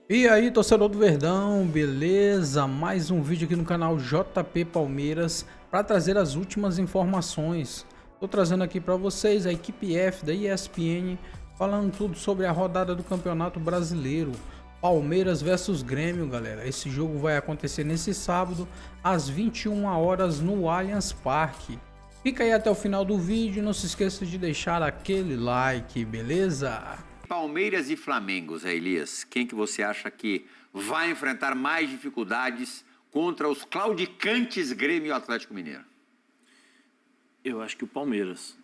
E aí, torcedor do Verdão, beleza? Mais um vídeo aqui no canal JP Palmeiras para trazer as últimas informações. Tô trazendo aqui para vocês a equipe F da ESPN falando tudo sobre a rodada do Campeonato Brasileiro. Palmeiras versus Grêmio, galera. Esse jogo vai acontecer nesse sábado às 21 horas no Allianz Parque. Fica aí até o final do vídeo, não se esqueça de deixar aquele like, beleza? Palmeiras e Flamengo, Zé Elias, quem que você acha que vai enfrentar mais dificuldades contra os claudicantes Grêmio e Atlético Mineiro? Eu acho que o Palmeiras,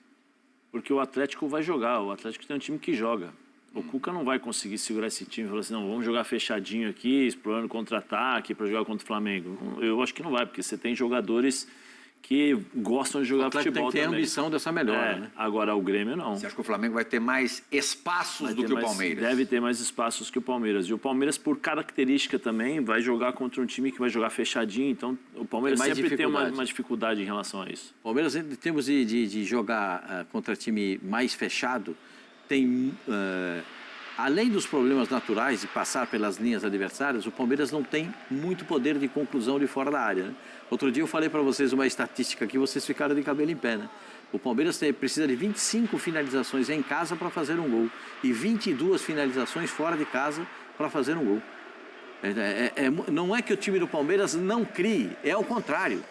porque o Atlético vai jogar, o Atlético tem um time que joga. O Cuca não vai conseguir segurar esse time e falar assim, não, vamos jogar fechadinho aqui, explorando contra-ataque para jogar contra o Flamengo. Eu acho que não vai, porque você tem jogadores que gostam de jogar futebol tem também. a ambição dessa melhora, né? Agora o Grêmio não. Você acha que o Flamengo vai ter mais espaços do que o Palmeiras? Deve ter mais espaços que o Palmeiras. E o Palmeiras, por característica também, vai jogar contra um time que vai jogar fechadinho. Então, o Palmeiras sempre tem uma dificuldade em relação a isso. O Palmeiras, em termos de jogar contra time mais fechado, tem... além dos problemas naturais de passar pelas linhas adversárias, o Palmeiras não tem muito poder de conclusão de fora da área, né? Outro dia eu falei para vocês uma estatística que vocês ficaram de cabelo em pé, né? O Palmeiras precisa de 25 finalizações em casa para fazer um gol e 22 finalizações fora de casa para fazer um gol. Não é que o time do Palmeiras não crie, é ao contrário.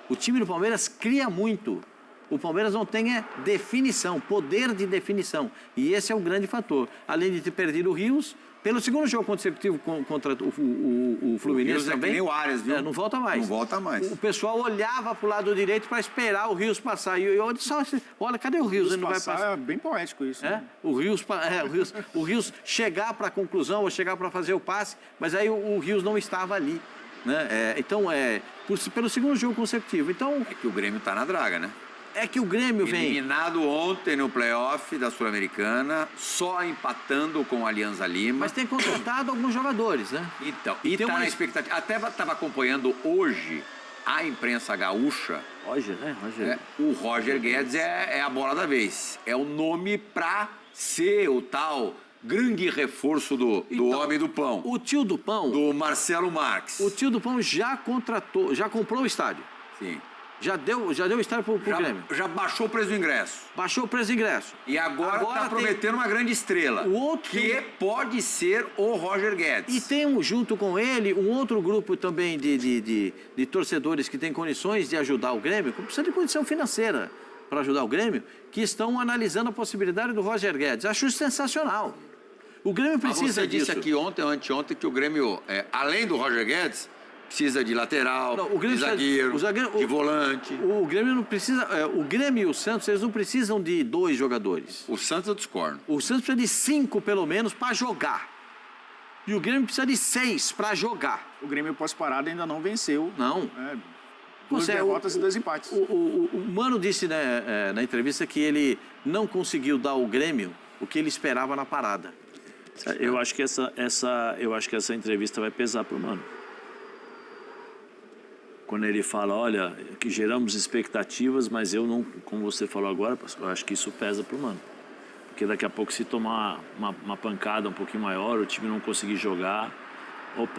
O time do Palmeiras cria muito. O Palmeiras não tem definição, poder de definição. E esse é um grande fator. Além de ter perdido o Rios, pelo segundo jogo consecutivo contra o Fluminense também. É que nem o Arias, viu? Não volta mais. Não volta mais. O pessoal olhava para o lado direito para esperar o Rios passar. E eu disse, olha, cadê o Rios? Ele não vai passar. É bem poético isso. Né? O Rios chegar para a conclusão ou chegar para fazer o passe, mas aí o Rios não estava ali. Né? Pelo segundo jogo consecutivo. Então, é que o Grêmio está na draga, né? É que o Grêmio vem... Eliminado ontem no playoff da Sul-Americana, só empatando com o Alianza Lima. Mas tem contratado alguns jogadores, né? Então, e está na expectativa. Até estava acompanhando hoje a imprensa gaúcha. Roger, né? O Roger Guedes é a bola da vez. É o nome para ser o tal grande reforço do homem do pão. O tio do pão... Do Marcelo Marques. O tio do pão já comprou o estádio. Sim. Já deu estádio pro Grêmio. Já baixou o preço do ingresso. Baixou o preço do ingresso. E agora está prometendo uma grande estrela. Que pode ser o Roger Guedes. E tem junto com ele um outro grupo também de torcedores que tem condições de ajudar o Grêmio, que precisa de condição financeira para ajudar o Grêmio, que estão analisando a possibilidade do Roger Guedes. Acho isso sensacional. O Grêmio precisa disso. Você disse aqui ontem ou anteontem que o Grêmio, além do Roger Guedes, precisa de lateral, de zagueiro, de volante. O Grêmio não precisa... o Grêmio e o Santos, eles não precisam de 2 jogadores. O Santos eu discordo. O Santos precisa de 5, pelo menos, para jogar. E o Grêmio precisa de 6 para jogar. O Grêmio pós-parada ainda não venceu. Não. 2 derrotas e 2 empates. O Mano disse na entrevista que ele não conseguiu dar ao Grêmio o que ele esperava na parada. Eu acho que essa entrevista vai pesar pro Mano. Quando ele fala, olha, que geramos expectativas, mas eu não, como você falou agora, eu acho que isso pesa pro Mano. Porque daqui a pouco, se tomar uma pancada um pouquinho maior, o time não conseguir jogar,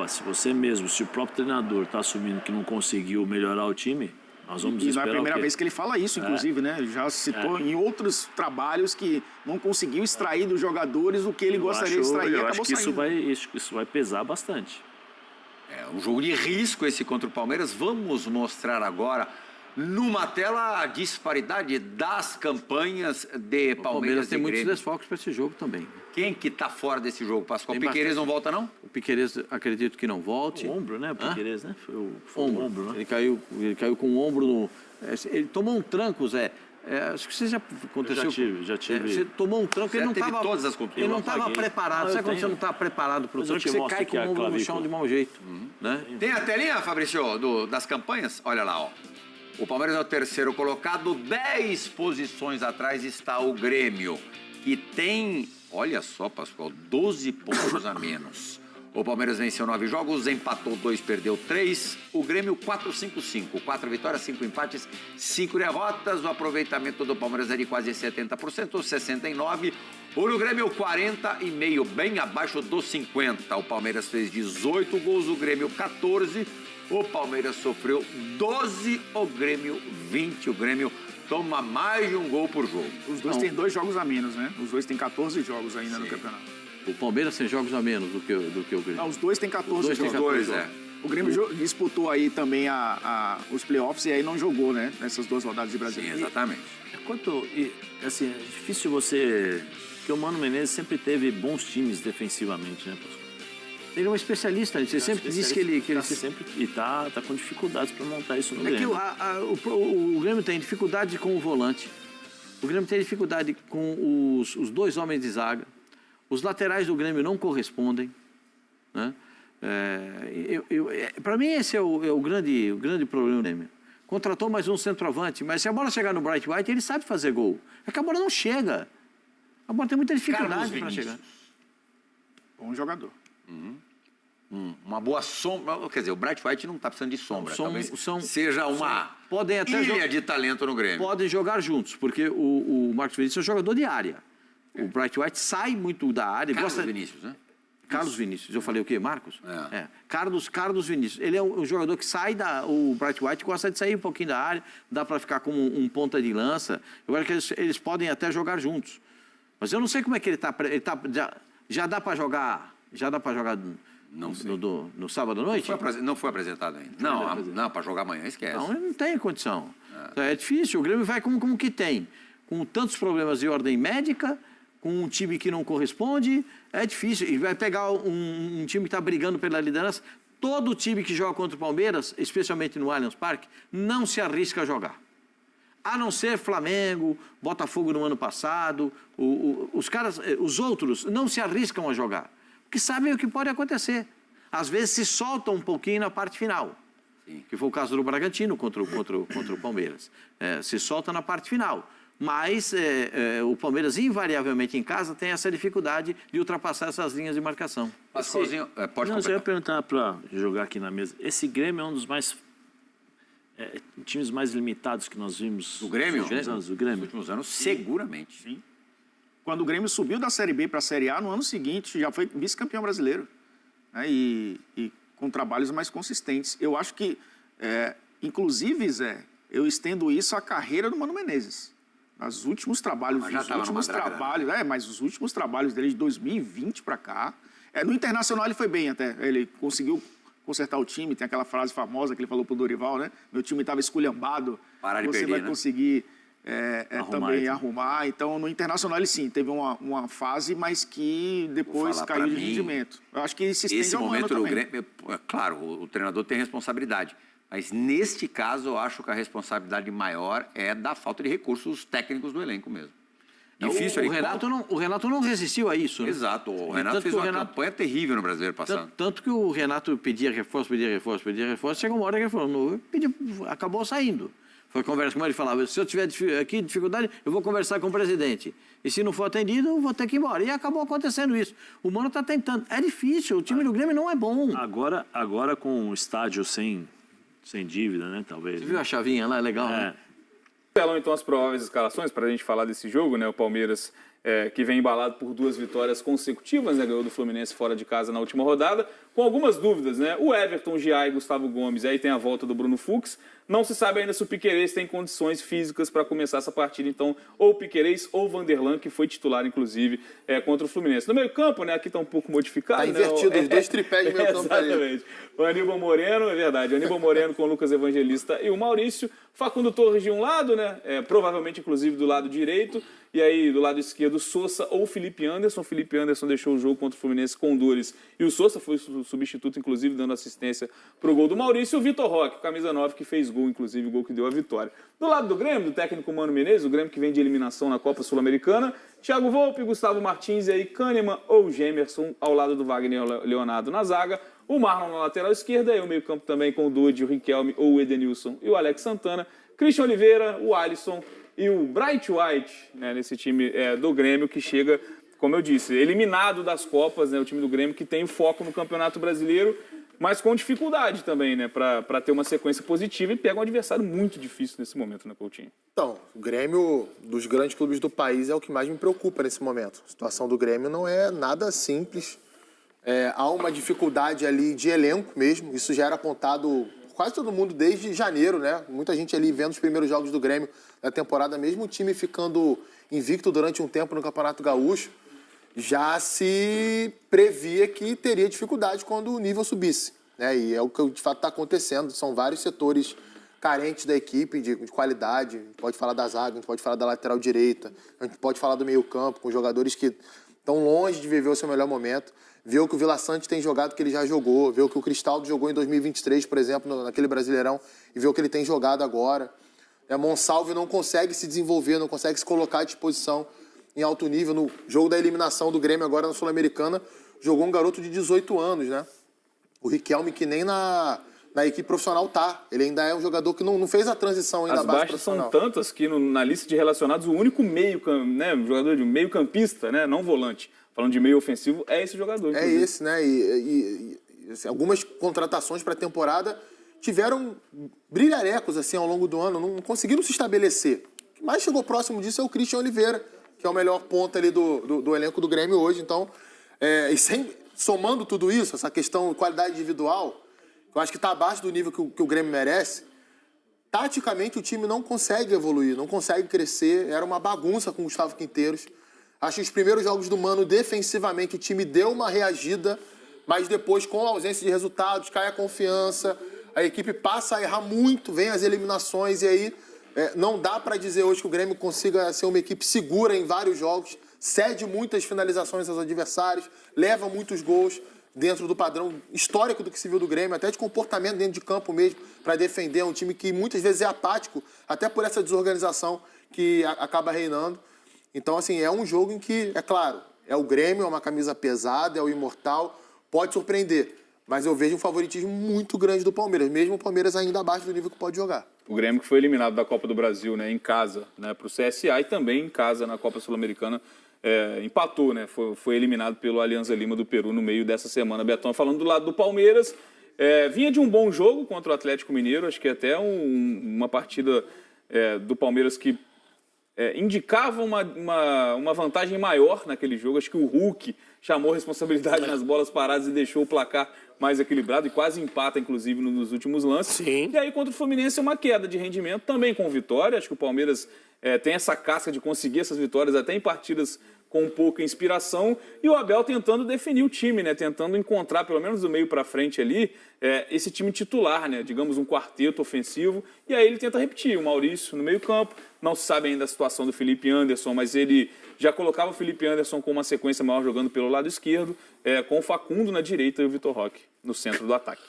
se o próprio treinador está assumindo que não conseguiu melhorar o time, nós vamos esperar. E não é a primeira vez que ele fala isso, inclusive, né? Já citou em outros trabalhos que não conseguiu extrair dos jogadores o que ele gostaria de extrair e eu acabou acho que saindo. isso vai pesar bastante. É um jogo de risco esse contra o Palmeiras. Vamos mostrar agora numa tela a disparidade das campanhas de Palmeiras e Grêmio. O Palmeiras tem muitos desfalques para esse jogo também. Quem que tá fora desse jogo, Pascoal? O Piquerez não volta, não? O Piquerez, acredito que não volte. O ombro, né? O Piquerez, né? Foi o ombro, né? Ele caiu com o ombro no... Ele tomou um tranco, Zé. Acho que você já aconteceu. Já tive. Você tomou um tranco, ele não estava. Todas as ele não estava preparado. Sabe quando você não está preparado para o tranco? Você cai com o ombro no chão de mau jeito. Né? Tem a telinha, Fabrício, das campanhas? Olha lá, ó. O Palmeiras é o terceiro colocado, 10 posições atrás está o Grêmio, que tem, olha só, Pascoal, 12 pontos a menos. O Palmeiras venceu 9 jogos, empatou 2, perdeu 3. O Grêmio 4-5-5. 4 vitórias, 5 empates, 5 derrotas. O aproveitamento do Palmeiras é de quase 70%, 69%. O Grêmio 40,5, bem abaixo dos 50. O Palmeiras fez 18 gols, o Grêmio 14. O Palmeiras sofreu 12, o Grêmio 20. O Grêmio toma mais de um gol por jogo. Os dois têm 2 jogos a menos, né? Os dois têm 14 jogos ainda no campeonato. O Palmeiras tem jogos a menos do que o Grêmio. Não, os dois têm 14 Os dois jogos. têm 14 jogos. O Grêmio disputou aí também os playoffs e aí não jogou, né? Nessas 2 rodadas de Sim, Brasileiro. exatamente. Assim, é difícil você... Porque o Mano Menezes sempre teve bons times defensivamente, né, Pascoal? Ele é um especialista, você sempre disse que ele... sempre e tá com dificuldades para montar isso no Grêmio. O Grêmio tem dificuldade com o volante. O Grêmio tem dificuldade com os 2 homens de zaga. Os laterais do Grêmio não correspondem, né? Para mim esse é o grande problema do Grêmio. Contratou mais um centroavante, mas se a bola chegar no Bright White, ele sabe fazer gol. É que a bola não chega. A bola tem muita dificuldade para chegar. Bom jogador. Uma boa sombra. Quer dizer, o Bright White não está precisando de sombra. Talvez seja uma podem até ilha de talento no Grêmio. Podem jogar juntos, porque o Marcos Vinícius é um jogador de área. O Bright White sai muito da área. Vinícius, né? Carlos Vinícius. Eu falei o quê? Marcos? Carlos Vinícius. Ele é um jogador que sai o Bright White gosta de sair um pouquinho da área, dá para ficar como um ponta de lança. Eu acho que eles podem até jogar juntos. Mas eu não sei como é que ele está. Já dá para jogar. Já dá para jogar no sábado à noite? Não foi apresentado ainda. Não, para jogar amanhã, esquece. Não tem condição. É difícil. O Grêmio vai como que tem. Com tantos problemas de ordem médica, com um time que não corresponde, é difícil. E vai pegar um time que está brigando pela liderança. Todo time que joga contra o Palmeiras, especialmente no Allianz Parque, não se arrisca a jogar. A não ser Flamengo, Botafogo no ano passado, os outros não se arriscam a jogar, porque sabem o que pode acontecer. Às vezes se soltam um pouquinho na parte final, que foi o caso do Bragantino contra o Palmeiras. Se solta na parte final. Mas o Palmeiras, invariavelmente em casa, tem essa dificuldade de ultrapassar essas linhas de marcação. Pascoalzinho, pode Não, eu ia perguntar para jogar aqui na mesa. Esse Grêmio é um dos times mais limitados que nós vimos do Grêmio? Nos últimos anos, seguramente. Sim. Quando o Grêmio subiu da Série B para a Série A, no ano seguinte, já foi vice-campeão brasileiro. Né? E com trabalhos mais consistentes. Eu acho que, inclusive, Zé, eu estendo isso à carreira do Mano Menezes. Nos últimos trabalhos, mas os últimos trabalhos dele de 2020 para cá, no Internacional ele foi bem até, ele conseguiu consertar o time, tem aquela frase famosa que ele falou pro Dorival, né? Meu time estava esculhambado, você vai conseguir também arrumar. Então, no Internacional ele sim, teve uma fase, mas que depois caiu de rendimento. Eu acho que ele se estende ao Mano também. Grêmio, claro, o treinador tem responsabilidade. Mas, neste caso, eu acho que a responsabilidade maior é da falta de recursos técnicos do elenco mesmo. Difícil. O Renato não resistiu a isso, né? Exato. O Renato fez uma campanha terrível no Brasileiro passado. Tanto que o Renato pedia reforço. Chegou uma hora que ele falou, acabou saindo. Foi conversa com ele e falava, se eu tiver aqui dificuldade, eu vou conversar com o presidente. E se não for atendido, eu vou ter que ir embora. E acabou acontecendo isso. O Mano está tentando. É difícil, o time do Grêmio não é bom. Agora com o estádio sem dívida, né, talvez. Você viu a chavinha lá? É legal, né? Então as prováveis escalações para a gente falar desse jogo, né? O Palmeiras que vem embalado por 2 vitórias consecutivas, né? Ganhou do Fluminense fora de casa na última rodada, com algumas dúvidas, né? O Everton, Giai e Gustavo Gomes, aí tem a volta do Bruno Fux. Não se sabe ainda se o Piquerez tem condições físicas para começar essa partida, então, ou o Piquerez ou o Vanderlan, que foi titular, inclusive, contra o Fluminense. No meio-campo, né? Aqui está um pouco modificado. Está invertido, os 2 tripés de meio-campo ali. Exatamente. O Aníbal Moreno, é verdade, o Aníbal Moreno com o Lucas Evangelista e o Maurício. Facundo Torres de um lado, né? Provavelmente, inclusive, do lado direito. E aí, do lado esquerdo, Sousa ou Felipe Anderson. O Felipe Anderson deixou o jogo contra o Fluminense com dores. E o Sousa foi o substituto, inclusive, dando assistência para o gol do Maurício. E o Vitor Roque, camisa 9, que fez gol, inclusive, o gol que deu a vitória. Do lado do Grêmio, do técnico Mano Menezes, o Grêmio que vem de eliminação na Copa Sul-Americana, Thiago Volpe, Gustavo Martins e aí Kahneman ou Gemerson ao lado do Wagner Leonardo na zaga. O Marlon na lateral esquerda, e o meio-campo também com o Dodi, o Riquelme ou o Edenilson e o Alex Santana. Christian Oliveira, o Alisson e o Bright White, né, nesse time do Grêmio que chega, como eu disse, eliminado das Copas, né, o time do Grêmio que tem o foco no Campeonato Brasileiro. mas com dificuldade também, né? Para ter uma sequência positiva e pega um adversário muito difícil nesse momento, né, Coutinho? Então, o Grêmio, dos grandes clubes do país, é o que mais me preocupa nesse momento. A situação do Grêmio não é nada simples. Há uma dificuldade ali de elenco mesmo. Isso já era apontado por quase todo mundo desde janeiro, né? Muita gente ali vendo os primeiros jogos do Grêmio da temporada, mesmo o time ficando invicto durante um tempo no Campeonato Gaúcho, já se previa que teria dificuldade quando o nível subisse, né? E é o que de fato está acontecendo. São vários setores carentes da equipe de qualidade. A gente pode falar da zaga, a gente pode falar da lateral direita, a gente pode falar do meio-campo, com jogadores que estão longe de viver o seu melhor momento. Ver o que o Vila Sante tem jogado, que ele já jogou, ver o que o Cristaldo jogou em 2023, por exemplo, naquele Brasileirão, e ver o que ele tem jogado agora. Monsalve não consegue se desenvolver, não consegue se colocar à disposição em alto nível. No jogo da eliminação do Grêmio agora na Sul-Americana, jogou um garoto de 18 anos, né? O Riquelme, que nem na equipe profissional tá. Ele ainda é um jogador que não fez a transição ainda As baixas são tantas que na lista de relacionados o único jogador de meio campista, né, não volante, falando de meio ofensivo, é esse jogador. Inclusive. É esse, né? E assim, algumas contratações para a temporada tiveram brilharecos assim, ao longo do ano, não conseguiram se estabelecer. O que mais chegou próximo disso é o Christian Oliveira, que é o melhor ponta ali do elenco do Grêmio hoje. Então, somando tudo isso, essa questão de qualidade individual, eu acho que está abaixo do nível que o Grêmio merece. Taticamente, o time não consegue evoluir, não consegue crescer. Era uma bagunça com o Gustavo Quinteiros. Acho que os primeiros jogos do Mano, defensivamente, o time deu uma reagida, mas depois, com a ausência de resultados, cai a confiança, a equipe passa a errar muito, vem as eliminações, e aí não dá para dizer hoje que o Grêmio consiga ser uma equipe segura em vários jogos, cede muitas finalizações aos adversários, leva muitos gols dentro do padrão histórico do que se viu do Grêmio, até de comportamento dentro de campo mesmo, para defender. É um time que muitas vezes é apático, até por essa desorganização que acaba reinando. Então, assim, é um jogo em que, é claro, é o Grêmio, é uma camisa pesada, é o imortal, pode surpreender. Mas eu vejo um favoritismo muito grande do Palmeiras, mesmo o Palmeiras ainda abaixo do nível que pode jogar. O Grêmio que foi eliminado da Copa do Brasil, né, em casa, né, para o CSA, e também em casa na Copa Sul-Americana, empatou, né, foi eliminado pelo Alianza Lima do Peru no meio dessa semana. Betão, falando do lado do Palmeiras, vinha de um bom jogo contra o Atlético Mineiro, acho que até uma partida do Palmeiras que indicava uma vantagem maior naquele jogo. Acho que o Hulk chamou responsabilidade nas bolas paradas e deixou o placar mais equilibrado e quase empata, inclusive, nos últimos lances. Sim. E aí, contra o Fluminense, uma queda de rendimento, também com vitória. Acho que o Palmeiras tem essa casca de conseguir essas vitórias até em partidas com pouca inspiração, e o Abel tentando definir o time, né? Tentando encontrar, pelo menos do meio para frente ali, esse time titular, né? Digamos, um quarteto ofensivo, e aí ele tenta repetir o Maurício no meio campo. Não se sabe ainda a situação do Felipe Anderson, mas ele já colocava o Felipe Anderson com uma sequência maior jogando pelo lado esquerdo, com o Facundo na direita e o Vitor Roque no centro do ataque.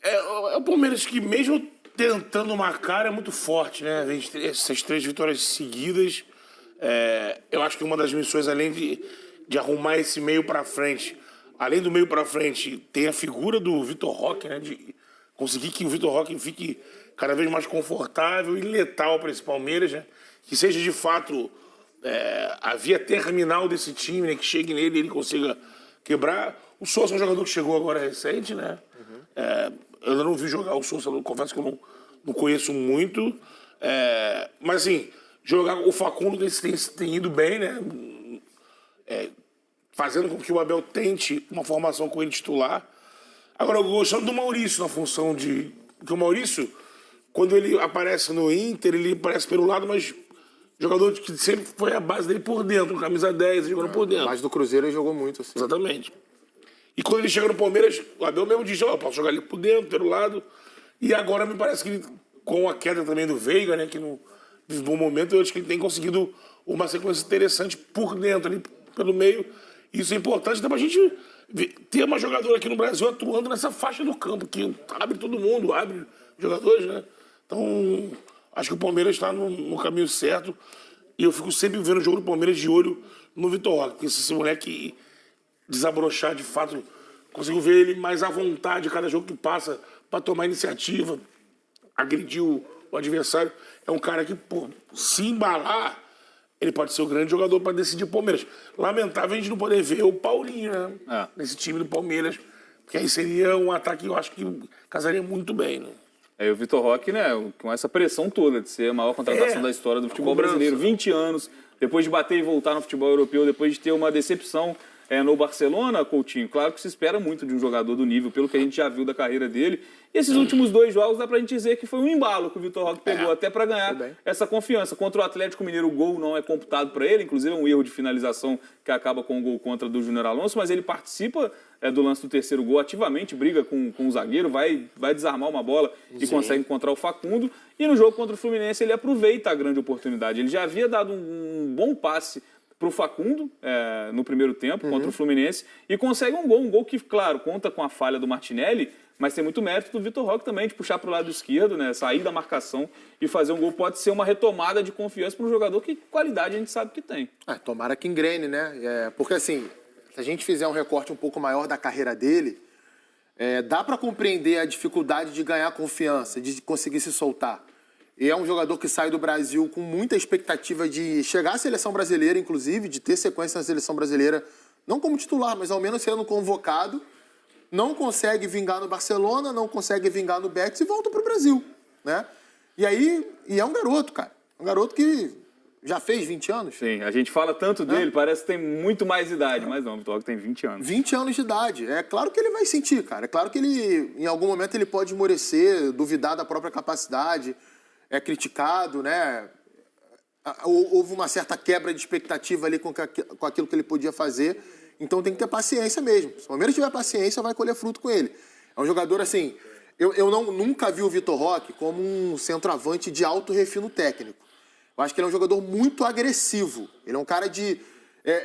É o Palmeiras que, mesmo tentando marcar, é muito forte, né? Essas 3 vitórias seguidas. Eu acho que uma das missões, além de arrumar esse meio para frente, além do meio para frente, tem a figura do Vitor Roque, né? De conseguir que o Vitor Roque fique cada vez mais confortável e letal para esse Palmeiras, né? Que seja de fato a via terminal desse time, né? Que chegue nele e ele consiga quebrar. O Sousa é um jogador que chegou agora recente, né? Eu ainda não vi jogar o Sousa, confesso que eu não conheço muito. Mas assim, jogar o Facundo tem ido bem, né? Fazendo com que o Abel tente uma formação com ele titular. Agora, eu gostando do Maurício na função de... Porque o Maurício, quando ele aparece no Inter, ele aparece pelo lado, mas jogador que sempre foi a base dele por dentro, camisa 10, jogando por dentro. Mas do Cruzeiro ele jogou muito, assim. Exatamente. E quando ele chega no Palmeiras, o Abel mesmo diz, eu posso jogar ali por dentro, pelo lado. E agora me parece que ele, com a queda também do Veiga, né, que no bom momento, eu acho que ele tem conseguido uma sequência interessante por dentro, ali pelo meio. Isso é importante até pra gente ter uma jogadora aqui no Brasil atuando nessa faixa do campo, que abre todo mundo, abre jogadores, né? Então, acho que o Palmeiras está no caminho certo. E eu fico sempre vendo o jogo do Palmeiras de olho no Vitor Roque, porque esse moleque desabrochar de fato, consigo ver ele mais à vontade cada jogo que passa para tomar iniciativa, agredir o adversário. É um cara que, se embalar, ele pode ser o grande jogador para decidir o Palmeiras. Lamentável a gente não poder ver o Paulinho, né? Nesse time do Palmeiras. Porque aí seria um ataque que eu acho que casaria muito bem, né? Aí o Vitor Roque, né, com essa pressão toda de ser a maior contratação da história do futebol brasileiro, 20 anos, depois de bater e voltar no futebol europeu, depois de ter uma decepção no Barcelona, Coutinho, claro que se espera muito de um jogador do nível, pelo que a gente já viu da carreira dele. E esses últimos 2 jogos dá pra gente dizer que foi um embalo que o Vitor Roque pegou até pra ganhar essa confiança. Contra o Atlético Mineiro, o gol não é computado pra ele, inclusive é um erro de finalização que acaba com o gol contra do Júnior Alonso, mas ele participa do lance do terceiro gol ativamente, briga com o zagueiro, vai desarmar uma bola e consegue encontrar o Facundo. E no jogo contra o Fluminense ele aproveita a grande oportunidade. Ele já havia dado um bom passe para o Facundo no primeiro tempo contra o Fluminense e consegue um gol que, claro, conta com a falha do Martinelli, mas tem muito mérito do Vitor Roque também, de puxar para o lado esquerdo, né, sair da marcação e fazer um gol. Pode ser uma retomada de confiança para um jogador que qualidade a gente sabe que tem. Tomara que engrene, né? Porque assim, se a gente fizer um recorte um pouco maior da carreira dele, dá para compreender a dificuldade de ganhar confiança, de conseguir se soltar. E é um jogador que sai do Brasil com muita expectativa de chegar à seleção brasileira, inclusive, de ter sequência na seleção brasileira, não como titular, mas ao menos sendo convocado. Não consegue vingar no Barcelona, não consegue vingar no Betis e volta para o Brasil, né? E é um garoto, cara. Um garoto que já fez 20 anos. Sim, a gente fala tanto dele, parece que tem muito mais idade, mas não, o Vitor Roque tem 20 anos. 20 anos de idade. É claro que ele vai sentir, cara. É claro que ele, em algum momento, ele pode esmorecer, duvidar da própria capacidade, é criticado, né? Houve uma certa quebra de expectativa ali com aquilo que ele podia fazer. Então tem que ter paciência mesmo. Se o Palmeiras tiver paciência, vai colher fruto com ele. É um jogador assim... Eu nunca vi o Vitor Roque como um centroavante de alto refino técnico. Eu acho que ele é um jogador muito agressivo. Ele é um cara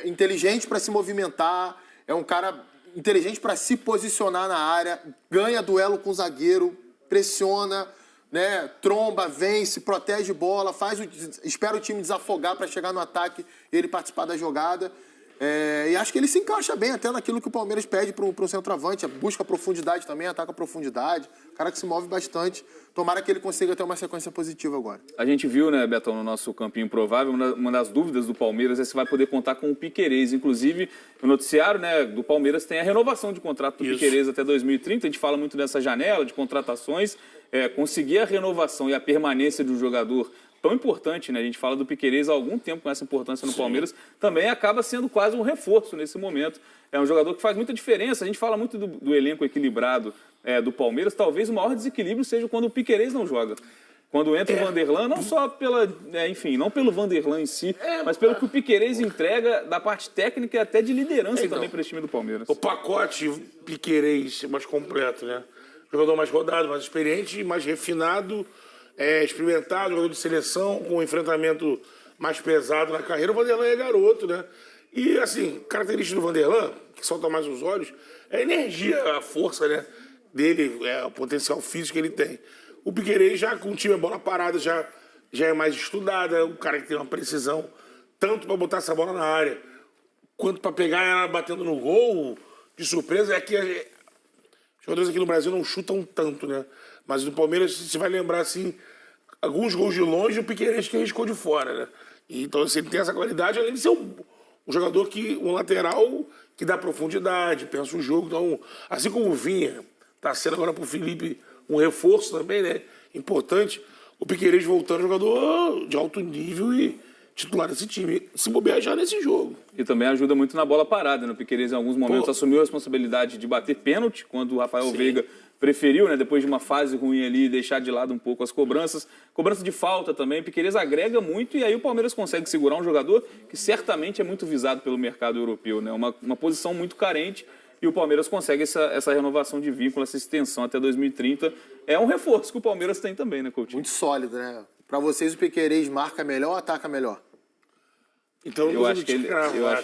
inteligente para se movimentar, é um cara inteligente para se posicionar na área, ganha duelo com o zagueiro, pressiona, né, tromba, vence, protege bola, espera o time desafogar para chegar no ataque e ele participar da jogada. E acho que ele se encaixa bem até naquilo que o Palmeiras pede para um centroavante. Busca profundidade também, ataca profundidade. Cara que se move bastante. Tomara que ele consiga ter uma sequência positiva agora. A gente viu, né, Betão, no nosso campinho provável, uma das dúvidas do Palmeiras é se vai poder contar com o Piquerez. Inclusive, o noticiário, né, do Palmeiras tem a renovação de contrato do Piquerez até 2030. A gente fala muito dessa janela de contratações. Conseguir a renovação e a permanência de um jogador tão importante, né? A gente fala do Piquerez há algum tempo com essa importância no Palmeiras, também acaba sendo quase um reforço nesse momento. É um jogador que faz muita diferença. A gente fala muito do elenco equilibrado do Palmeiras. Talvez o maior desequilíbrio seja quando o Piquerez não joga. Quando entra o Vanderlan, não só não pelo Vanderlan em si, mas pelo que o Piquerez entrega da parte técnica e até de liderança também para esse time do Palmeiras. O pacote Piquerez mais completo, né? Jogador mais rodado, mais experiente, mais refinado, experimentado, jogador de seleção, com um enfrentamento mais pesado na carreira. O Vanderlan é garoto, né? E, assim, característica do Vanderlan, que salta mais os olhos, é a energia, a força, né, dele, o potencial físico que ele tem. O Piquerez, já com o time a bola parada, já é mais estudada, um cara que tem uma precisão, tanto para botar essa bola na área, quanto para pegar ela batendo no gol, de surpresa. É que os jogadores aqui no Brasil não chutam tanto, né? Mas no Palmeiras, você vai lembrar, assim, alguns gols de longe, o Piquerez que arriscou de fora, né? Então, assim, ele tem essa qualidade, além de ser um jogador um lateral que dá profundidade, pensa o jogo. Então, assim como o Vinha está sendo agora para o Felipe um reforço também, né? Importante. O Piquerez voltando jogador de alto nível e titular desse time. Se bobear já nesse jogo. E também ajuda muito na bola parada, né? O Piquerez, em alguns momentos, assumiu a responsabilidade de bater pênalti, quando o Rafael Veiga preferiu, né, depois de uma fase ruim ali, deixar de lado um pouco as cobranças. Cobrança de falta também. O Piquerez agrega muito e aí o Palmeiras consegue segurar um jogador que certamente é muito visado pelo mercado europeu, né? Uma posição muito carente e o Palmeiras consegue essa renovação de vínculo, essa extensão até 2030. É um reforço que o Palmeiras tem também, né, Coutinho? Muito sólido, né? Para vocês, o Piquerez marca melhor ou ataca melhor? Então, eu acho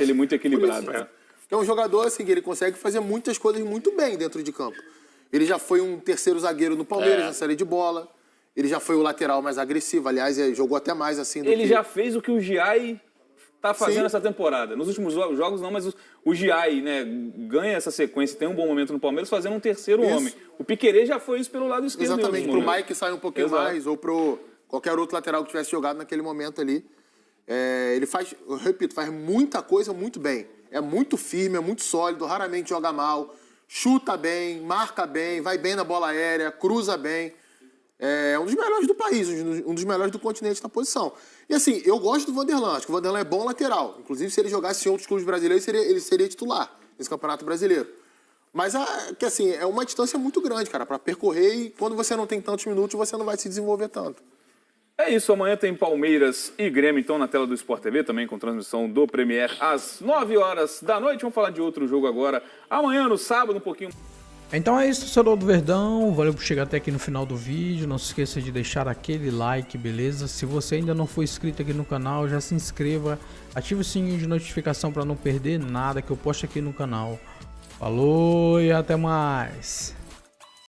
ele muito equilibrado. É um jogador assim, que ele consegue fazer muitas coisas muito bem dentro de campo. Ele já foi um terceiro zagueiro no Palmeiras, na série de bola. Ele já foi o lateral mais agressivo. Aliás, jogou até mais assim do Ele já fez o que o Giai está fazendo essa temporada. Nos últimos jogos não, mas o Giai, né, ganha essa sequência, tem um bom momento no Palmeiras, fazendo um terceiro homem. O Piquerez já foi isso pelo lado esquerdo. Exatamente, pro Mike sair um pouquinho mais, ou pro qualquer outro lateral que tivesse jogado naquele momento ali. Ele faz, eu repito, faz muita coisa muito bem. É muito firme, é muito sólido, raramente joga mal. chuta bem, marca bem, vai bem na bola aérea, cruza bem. É um dos melhores do país, um dos melhores do continente na posição. E assim, eu gosto do Vanderlan, acho que o Vanderlan é bom lateral. Inclusive, se ele jogasse em outros clubes brasileiros, ele seria titular nesse Campeonato Brasileiro. Mas que assim, é uma distância muito grande, cara, para percorrer, e quando você não tem tantos minutos, você não vai se desenvolver tanto. É isso, amanhã tem Palmeiras e Grêmio, então, na tela do Sport TV, também com transmissão do Premier às 9 horas da noite. Vamos falar de outro jogo agora, amanhã, no sábado, um pouquinho... Então é isso, torcedor do Verdão, valeu por chegar até aqui no final do vídeo, não se esqueça de deixar aquele like, beleza? Se você ainda não for inscrito aqui no canal, já se inscreva, ative o sininho de notificação para não perder nada que eu posto aqui no canal. Falou e até mais!